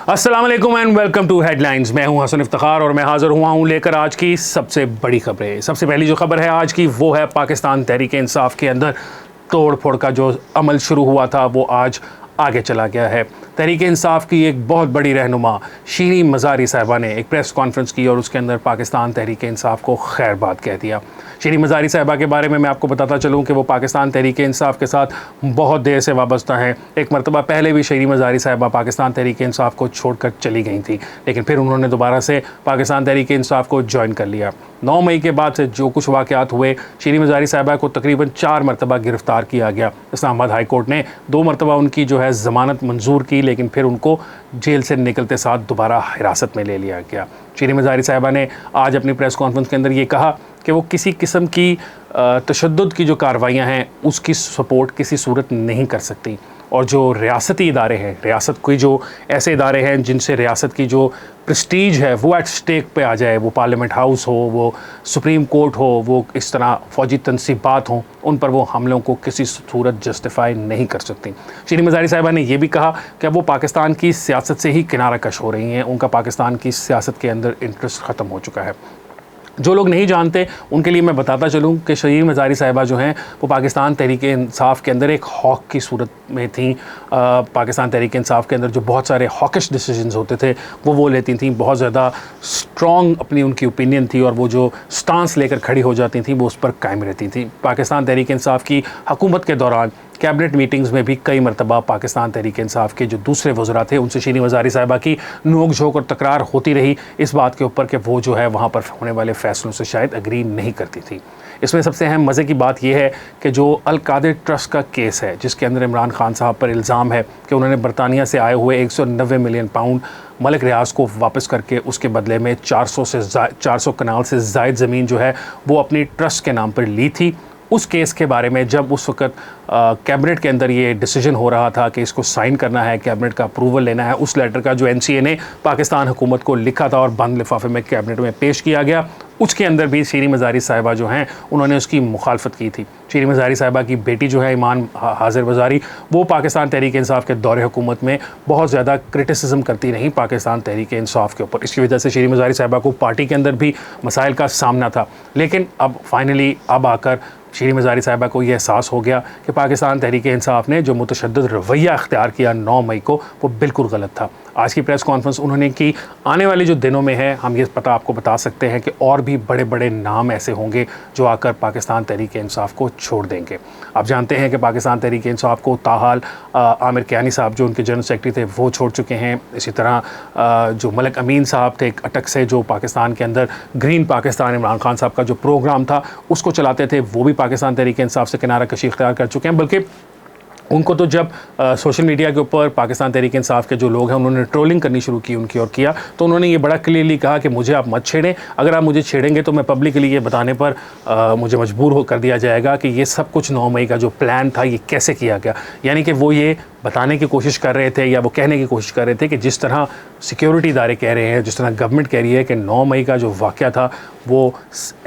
अस्सलाम वालेकुम and welcome to headlines. मैं हूं हसन इफ्तिखार और मैं हाज़िर हुआ हूं लेकर आज की सबसे बड़ी खबरें। सबसे पहली जो खबर है आज की वो है पाकिस्तान तहरीक इंसाफ के अंदर तोड़ फोड़ का जो अमल शुरू हुआ था वो आज आगे चला गया है। तहरीक इंसाफ की एक बहुत बड़ी रहनुमा शीरी मज़ारी साहिबा ने एक प्रेस कॉन्फ्रेंस की और उसके अंदर पाकिस्तान तहरीक इंसाफ को खैरबाद कह दिया। शीरी मज़ारी साहिबा के बारे में मैं आपको बताता चलूँ कि वो पाकिस्तान तहरीक इंसाफ के साथ बहुत देर से वाबस्ता हैं। एक मरतबा पहले भी शीरी मज़ारी साहिबा पाकिस्तान तहरीक इंसाफ को छोड़कर चली गई थी, लेकिन फिर उन्होंने दोबारा से पाकिस्तान तहरीक इंसाफ को ज्वाइन कर लिया। 9 मई के बाद से जो कुछ वाक़यात हुए, शीरी मज़ारी साहिबा को तकरीबन 4 मरतबा गिरफ़्तार किया गया। इस्लामाबाद हाई कोर्ट ने 2 मरतबा उनकी जो है ज़मानत मंजूर की, लेकिन फिर उनको जेल से निकलते साथ दोबारा हिरासत में ले लिया गया। शीरी मज़ारी साहिबा ने आज अपनी प्रेस कॉन्फ्रेंस के अंदर ये कहा कि वो किसी किस्म की तशद्दुद की जो कार्रवाइयाँ हैं उसकी सपोर्ट किसी सूरत नहीं कर सकती, और जो रियासती इदारे हैं, रियासत के जो ऐसे इदारे हैं जिनसे रियासत की जो प्रेस्टीज है वो एट स्टेक पे आ जाए, वो पार्लियामेंट हाउस हो, वो सुप्रीम कोर्ट हो, वो इस तरह फ़ौजी तनसीबात हों, उन पर वो हमलों को किसी सूरत जस्टिफाई नहीं कर सकती। शीरी मज़ारी साहिबा ने यह भी कहा कि वो पाकिस्तान की सियासत से ही किनारा कश हो रही हैं। उनका पाकिस्तान की सियासत के अंदर इंटरेस्ट ख़त्म हो चुका है। जो लोग नहीं जानते उनके लिए मैं बताता चलूँ कि शीरी मज़ारी साहिबा जो हैं वो पाकिस्तान तहरीक इंसाफ के अंदर एक हॉक की सूरत में थी। पाकिस्तान तहरीक इंसाफ के अंदर जो बहुत सारे हॉकिश डिसीजंस होते थे वो लेती थी। बहुत ज़्यादा स्ट्रॉन्ग अपनी उनकी ओपिनियन थी और वो जो स्टांस लेकर खड़ी हो जाती थी वो उस पर कायम रहती थी। पाकिस्तान तहरीक इंसाफ की हुकूमत के दौरान कैबिनेट मीटिंग्स में भी कई मरतबा पाकिस्तान तहरीक इंसाफ के जो दूसरे वज़रा थे उनसे शीरी मज़ारी साहिबा की नोक झोंक और तकरार होती रही इस बात के ऊपर कि वो जो है वहाँ पर होने वाले फ़ैसलों से शायद एग्री नहीं करती थी। इसमें सबसे अहम मज़े की बात यह है कि जो अल कादिर ट्रस्ट का केस है जिसके अंदर इमरान खान साहब पर इल्ज़ाम है कि उन्होंने बरतानिया से आए हुए 190 मिलियन पाउंड मलिक रियाज को वापस करके उसके बदले में 400 कनाल से ज़ायद ज़मीन जो है वो अपनी ट्रस्ट के नाम पर ली थी। उस केस के बारे में जब उस वक़्त कैबिनेट के अंदर ये डिसीजन हो रहा था कि इसको साइन करना है, कैबिनेट का अप्रूवल लेना है, उस लेटर का जो एनसीए ने पाकिस्तान हुकूमत को लिखा था और बंद लिफाफे में कैबिनेट में पेश किया गया, उसके अंदर भी शीरी मज़ारी साहिबा जो हैं उन्होंने उसकी मुखालफत की थी। शीरी मज़ारी साहिबा की बेटी जो है ईमान हाजिर मज़ारी, वो पाकिस्तान तहरीक इंसाफ के दौरे हुकूमत में बहुत ज़्यादा क्रिटिसिज्म करती रहीं पाकिस्तान तहरीक इंसाफ के ऊपर। इसकी वजह से शीरी मज़ारी साहिबा को पार्टी के अंदर भी मसाइल का सामना था, लेकिन अब फाइनली अब आकर शीरी मज़ारी साहिबा को यह एहसास हो गया कि पाकिस्तान तहरीक इंसाफ ने जो मुतशद्दिद रवैया अख्तियार किया 9 मई को वो बिल्कुल गलत था। आज की प्रेस कॉन्फ्रेंस उन्होंने की। आने वाले जो दिनों में है हम ये आपको बता सकते हैं कि और भी बड़े बड़े नाम ऐसे होंगे जो आकर पाकिस्तान तहरीक इंसाफ को छोड़ देंगे। आप जानते हैं कि पाकिस्तान तहरीक इंसाफ को ताहाल आमिर कियानी साहब जो उनके जनरल सेक्रेटरी थे वो छोड़ चुके हैं। इसी तरह जो मलिक अमीन साहब थे अटक से, जो पाकिस्तान के अंदर ग्रीन पाकिस्तान इमरान खान साहब का जो प्रोग्राम था उसको चलाते थे, वो भी पाकिस्तान तहरीक इंसाफ से किनारा कशी इख्तियार कर चुके हैं। बल्कि उनको तो जब सोशल मीडिया के ऊपर पाकिस्तान तहरीक इंसाफ के जो लोग हैं उन्होंने ट्रोलिंग करनी शुरू की उनकी और किया, तो उन्होंने ये बड़ा क्लियरली कहा कि मुझे आप मत छेड़ें, अगर आप मुझे छेड़ेंगे तो मैं पब्लिकली ये बताने पर मुझे मजबूर हो कर दिया जाएगा कि ये सब कुछ 9 मई का जो प्लान था ये कैसे किया गया। यानी कि वो ये बताने की कोशिश कर रहे थे या वो कहने की कोशिश कर रहे थे कि जिस तरह सिक्योरिटी इदारे कह रहे हैं, जिस तरह गवर्नमेंट कह रही है कि 9 मई का जो वाक़या था वो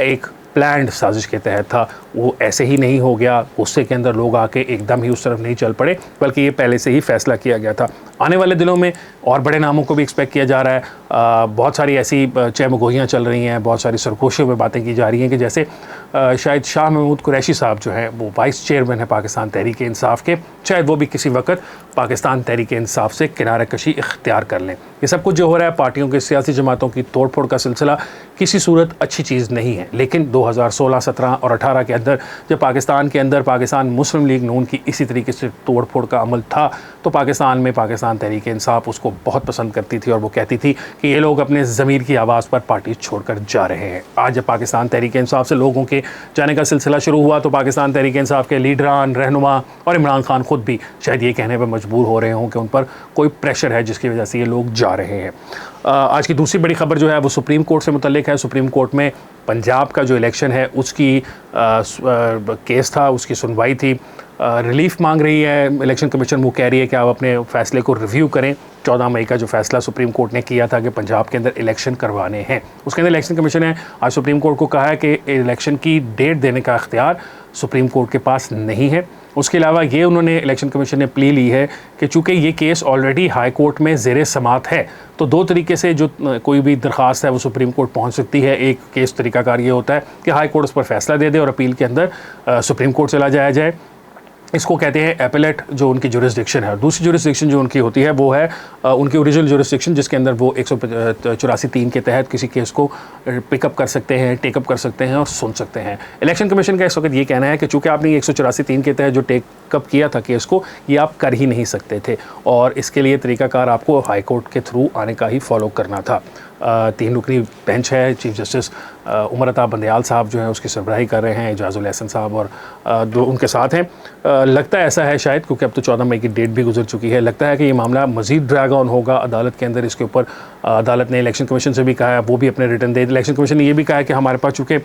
एक प्लान्ड साजिश के तहत था, वो ऐसे ही नहीं हो गया, गुस्से के अंदर लोग आके एकदम ही उस तरफ नहीं चल पड़े, बल्कि ये पहले से ही फैसला किया गया था। आने वाले दिनों में और बड़े नामों को भी एक्सपेक्ट किया जा रहा है। बहुत सारी ऐसी चहमगोहियाँ चल रही हैं, बहुत सारी सरगोशियों में बातें की जा रही हैं कि जैसे शायद शाह महमूद कुरैशी साहब जो हैं वो वाइस चेयरमैन है पाकिस्तान तहरीक इंसाफ के, शायद वो भी किसी वक्त पाकिस्तान तहरीक इंसाफ से किनारा कशी इख्तियार कर लें। ये सब कुछ जो हो रहा है पार्टियों के सियासी जमातों की तोड़ फोड़ का सिलसिला किसी सूरत अच्छी चीज़ नहीं है, लेकिन 2016, 17 और 18 के अंदर जब पाकिस्तान के अंदर पाकिस्तान मुस्लिम लीग नून की इसी तरीके से तोड़ फोड़ का अमल था तो पाकिस्तान में पाकिस्तान तहरीक इंसाफ उसको बहुत पसंद करती थी और वो कहती थी कि ये लोग अपने ज़मीर की आवाज़ पर पार्टी छोड़कर जा रहे हैं। आज जब पाकिस्तान तहरीक इंसाफ से लोगों के जाने का सिलसिला शुरू हुआ तो पाकिस्तान तहरीक इंसाफ के लीडरान, रहनुमा और इमरान खान खुद भी शायद ये कहने पर मजबूर हो रहे हों कि उन पर कोई प्रेशर है जिसकी वजह से ये लोग जा रहे हैं। आज की दूसरी बड़ी खबर जो है वो सुप्रीम कोर्ट से मुतल्लिक है। सुप्रीम कोर्ट में पंजाब का जो इलेक्शन है उसकी केस था, उसकी सुनवाई थी। रिलीफ मांग रही है इलेक्शन कमीशन। वो कह रही है कि आप अपने फैसले को रिव्यू करें। 14 मई का जो फैसला सुप्रीम कोर्ट ने किया था कि पंजाब के अंदर इलेक्शन करवाने हैं, उसके अंदर इलेक्शन कमीशन ने आज सुप्रीम कोर्ट को कहा है कि इलेक्शन की डेट देने का इख्तियार सुप्रीम कोर्ट के पास नहीं है। उसके अलावा ये उन्होंने इलेक्शन कमीशन ने प्ली ली है कि चूँकि ये केस ऑलरेडी हाई कोर्ट में ज़ेर समात है, तो दो तरीके से जो कोई भी दरख्वास्त है वो सुप्रीम कोर्ट पहुंच सकती है। एक केस तरीकाकार ये होता है कि हाई कोर्ट उस पर फैसला दे दे और अपील के अंदर सुप्रीम कोर्ट चला जाया जाए। इसको कहते हैं एपेलेट, जो उनकी जुरिस्डिक्शन है। और दूसरी जुरिस्डिक्शन जो उनकी होती है वो है उनकी ओरिजिनल जुरिस्डिक्शन, जिसके अंदर वो 184(3) के तहत किसी केस को पिकअप कर सकते हैं, टेकअप कर सकते हैं और सुन सकते हैं। इलेक्शन कमीशन का इस वक्त ये कहना है कि चूँकि आपने 184(3) के तहत जो टेकअप किया था केस को, ये आप कर ही नहीं सकते थे और इसके लिए तरीकाकार आपको हाई कोर्ट के थ्रू आने का ही फॉलो करना था। 3 रुकनी बेंच है, चीफ जस्टिस उमर अता बंदयाल साहब जो हैं उसकी सरबराही कर रहे हैं, एजाजुल एहसन साहब और दो उनके साथ हैं। लगता है ऐसा है शायद, क्योंकि अब तो 14 मई की डेट भी गुजर चुकी है, लगता है कि ये मामला मज़ीद ड्रैग ऑन होगा अदालत के अंदर। इसके ऊपर अदालत ने इलेक्शन कमीशन से भी कहा है, वो भी अपने रिटर्न दे। इलेक्शन कमीशन ने ये भी कहा है कि हमारे पास चूँकि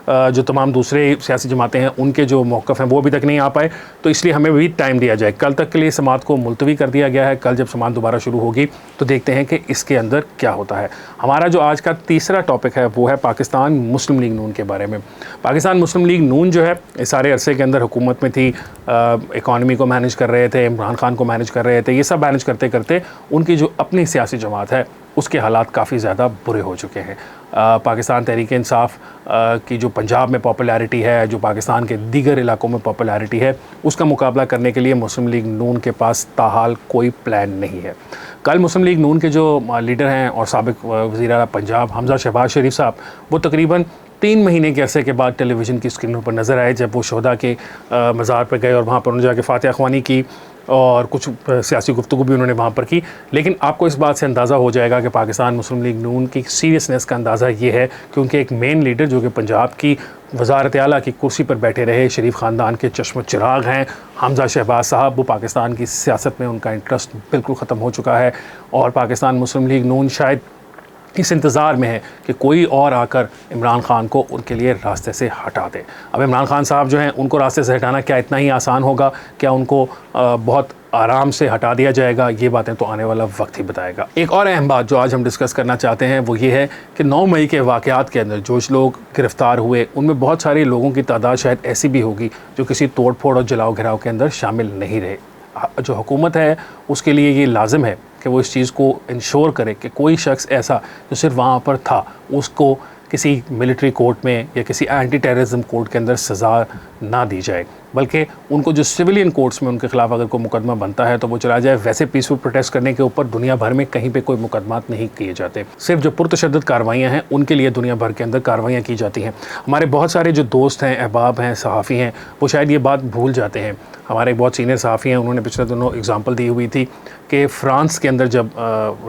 जो तमाम दूसरे सियासी जमातें हैं उनके जो मौक़िफ़ हैं वो अभी तक नहीं आ पाए, तो इसलिए हमें भी टाइम दिया जाए। कल तक के लिए समात को मुलतवी कर दिया गया है। कल जब समात दोबारा शुरू होगी तो देखते हैं कि इसके अंदर क्या होता है। हमारा जो आज का तीसरा टॉपिक है वो है पाकिस्तान मुस्लिम लीग नून के बारे में। पाकिस्तान मुस्लिम लीग नून जो है इस सारे अरसे के अंदर हुकूमत में थी, इकॉनमी को मैनेज कर रहे थे, इमरान खान को मैनेज कर रहे थे। ये सब मैनेज करते करते उनकी जो अपनी सियासी जमात है उसके हालात काफ़ी ज़्यादा बुरे हो चुके हैं। पाकिस्तान तहरीक इंसाफ की जो पंजाब में पॉपुलैरिटी है, जो पाकिस्तान के दीगर इलाकों में पॉपुलैरिटी है, उसका मुकाबला करने के लिए मुस्लिम लीग नून के पास ताहाल कोई प्लान नहीं है। कल मुस्लिम लीग नून के जो लीडर हैं और साबिक वज़ीर आला पंजाब हमज़ा शहबाज शरीफ साहब, वो तकरीबन 3 महीने के अरसे के बाद टेलीविज़न की स्क्रीनों पर नज़र आए, जब वो शोहदा के मज़ार पर गए और वहाँ पर उन्होंने जाके फातिहा ख्वानी की और कुछ सियासी गुफ्तगू भी उन्होंने वहाँ पर की। लेकिन आपको इस बात से अंदाज़ा हो जाएगा कि पाकिस्तान मुस्लिम लीग नून की सीरियसनेस का अंदाज़ा ये है कि उनके एक मेन लीडर जो कि पंजाब की वज़ारत आला की कुर्सी पर बैठे रहे, शरीफ ख़ानदान के चश्म चिराग हैं हमज़ा शहबाज साहब, वो पाकिस्तान की सियासत में उनका इंटरेस्ट बिल्कुल ख़त्म हो चुका है। और पाकिस्तान मुस्लिम लीग नून शायद इस इंतज़ार में है कि कोई और आकर इमरान खान को उनके लिए रास्ते से हटा दे। अब इमरान खान साहब जो हैं उनको रास्ते से हटाना क्या इतना ही आसान होगा? क्या उनको बहुत आराम से हटा दिया जाएगा? ये बातें तो आने वाला वक्त ही बताएगा। एक और अहम बात जो आज हम डिस्कस करना चाहते हैं वो ये है कि 9 मई के वाक़यात के अंदर जो लोग गिरफ़्तार हुए उनमें बहुत सारे लोगों की तादाद शायद ऐसी भी होगी जो किसी तोड़ फोड़ और जलाओ घिराव के अंदर शामिल नहीं रहे। जो हुकूमत है उसके लिए ये लाजिम है कि वो इस चीज़ को इंश्योर करे कि कोई शख्स ऐसा जो सिर्फ वहाँ पर था उसको किसी मिलिट्री कोर्ट में या किसी एंटी टेररिज्म कोर्ट के अंदर सज़ा ना दी जाए, बल्कि उनको जो सिविलियन कोर्ट्स में उनके ख़िलाफ़ अगर कोई मुकदमा बनता है तो वो चला जाए। वैसे पीसफुल प्रोटेस्ट करने के ऊपर दुनिया भर में कहीं पे कोई मुकदमात नहीं किए जाते, सिर्फ जो पुरतशद्दुद कार्रवाइयाँ हैं उनके लिए दुनिया भर के अंदर कार्रवाइयाँ की जाती हैं। हमारे बहुत सारे जो दोस्त हैं, अहबाब हैं, सहाफ़ी हैं, वो शायद ये बात भूल जाते हैं। हमारे बहुत सीनियर सहाफ़ी हैं, उन्होंने पिछले दिनों एग्ज़ाम्पल दी हुई थी कि फ़्रांस के अंदर जब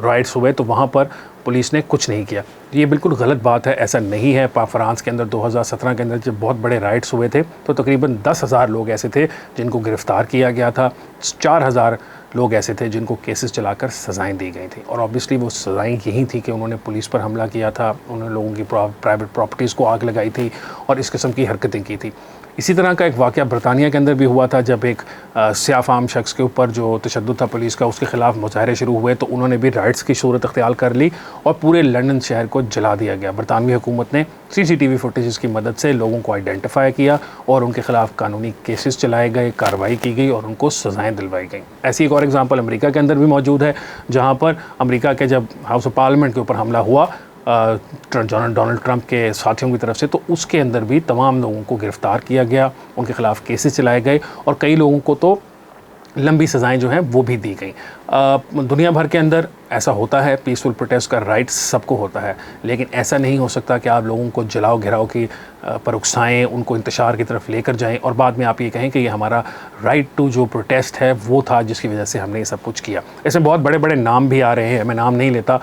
राइट्स हुए तो वहाँ पर पुलिस ने कुछ नहीं किया। ये बिल्कुल गलत बात है, ऐसा नहीं है। फ्रांस के अंदर 2017 के अंदर जब बहुत बड़े राइट्स हुए थे तो तकरीबन 10,000 लोग ऐसे थे जिनको गिरफ़्तार किया गया था। 4,000 लोग ऐसे थे जिनको केसेस चलाकर सज़ाएं दी गई थी और ऑब्वियसली वो सज़ाएं यही थी कि उन्होंने पुलिस पर हमला किया था, उन्होंने लोगों की प्राइवेट प्रॉपर्टीज़ को आग लगाई थी और इस किस्म की हरकतें की थी। इसी तरह का एक वाक़या बरतानिया के अंदर भी हुआ था, जब एक सियाफ़ाम शख्स के ऊपर जो तशद्दुद था पुलिस का, उसके ख़िलाफ़ मुज़ाहरे शुरू हुए तो उन्होंने भी राइट्स की सूरत अख्तियार कर ली और पूरे लंदन शहर को जला दिया गया। बरतानवी हुकूमत ने CCTV फुटेज की मदद से लोगों को आइडेंटिफाई किया और उनके ख़िलाफ़ कानूनी केसेस चलाए गए, कार्रवाई की गई और उनको सज़ाएँ दिलवाई गई। ऐसी एक और एग्ज़ाम्पल अमेरिका के अंदर भी मौजूद है, जहाँ पर अमेरिका के जब हाउस ऑफ पार्लियामेंट के ऊपर हमला हुआ डोनाल्ड ट्रंप के साथियों की तरफ से, तो उसके अंदर भी तमाम लोगों को गिरफ़्तार किया गया, उनके ख़िलाफ़ केसेस चलाए गए और कई लोगों को तो लंबी सज़ाएं जो हैं वो भी दी गई। दुनिया भर के अंदर ऐसा होता है, पीसफुल प्रोटेस्ट का राइट सबको होता है, लेकिन ऐसा नहीं हो सकता कि आप लोगों को जलाओ घिराओ की पर उकसाएँ, उनको इंतशार की तरफ लेकर जाएं और बाद में आप ये कहें कि ये हमारा राइट टू जो प्रोटेस्ट है वो था जिसकी वजह से हमने ये सब कुछ किया। इसमें बहुत बड़े बड़े नाम भी आ रहे हैं, मैं नाम नहीं लेता,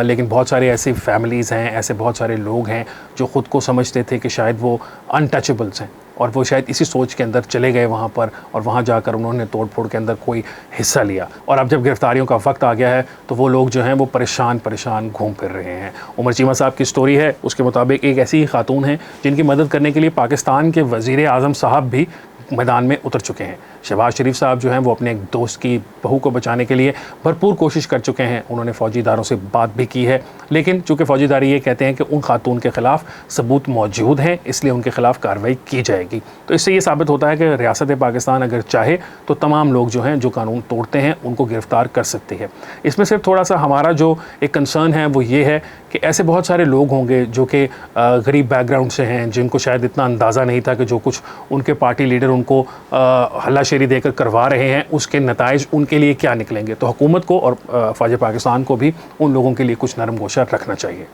लेकिन बहुत सारे ऐसी फैमिलीज़ हैं, ऐसे बहुत सारे लोग हैं जो ख़ुद को समझते थे कि शायद वो अनटचेबल्स हैं और वो शायद इसी सोच के अंदर चले गए वहाँ पर और वहाँ जाकर उन्होंने तोड़ फोड़ के अंदर कोई हिस्सा लिया और अब जब गिरफ़्तारियों का वक्त आ गया है तो वो लोग जो हैं वो परेशान घूम फिर रहे हैं। उमर चीमा साहब की स्टोरी है, उसके मुताबिक एक ऐसी ही खातून हैं जिनकी मदद करने के लिए पाकिस्तान के वज़ीर आज़म साहब भी मैदान में उतर चुके हैं, शहबाज शरीफ साहब जो हैं वो अपने एक दोस्त की बहू को बचाने के लिए भरपूर कोशिश कर चुके हैं, उन्होंने फ़ौजी इदारों से बात भी की है, लेकिन चूँकि फ़ौजी इदारे ये कहते हैं कि उन खातून के ख़िलाफ़ सबूत मौजूद हैं, इसलिए उनके ख़िलाफ़ कार्रवाई की जाएगी। तो इससे ये साबित होता है कि रियासत पाकिस्तान अगर चाहे तो तमाम लोग जो हैं जो कानून तोड़ते हैं उनको गिरफ़्तार कर सकती है। इसमें सिर्फ थोड़ा सा हमारा जो एक कंसर्न है वो ये है कि ऐसे बहुत सारे लोग होंगे जो कि गरीब बैकग्राउंड से हैं, जिनको शायद इतना अंदाज़ा नहीं था कि जो कुछ उनके पार्टी लीडर उनको हल्लाशेरी देकर करवा रहे हैं उसके नताइज उनके लिए क्या निकलेंगे। तो हुकूमत को और फ़ौज पाकिस्तान को भी उन लोगों के लिए कुछ नरम गोशा रखना चाहिए।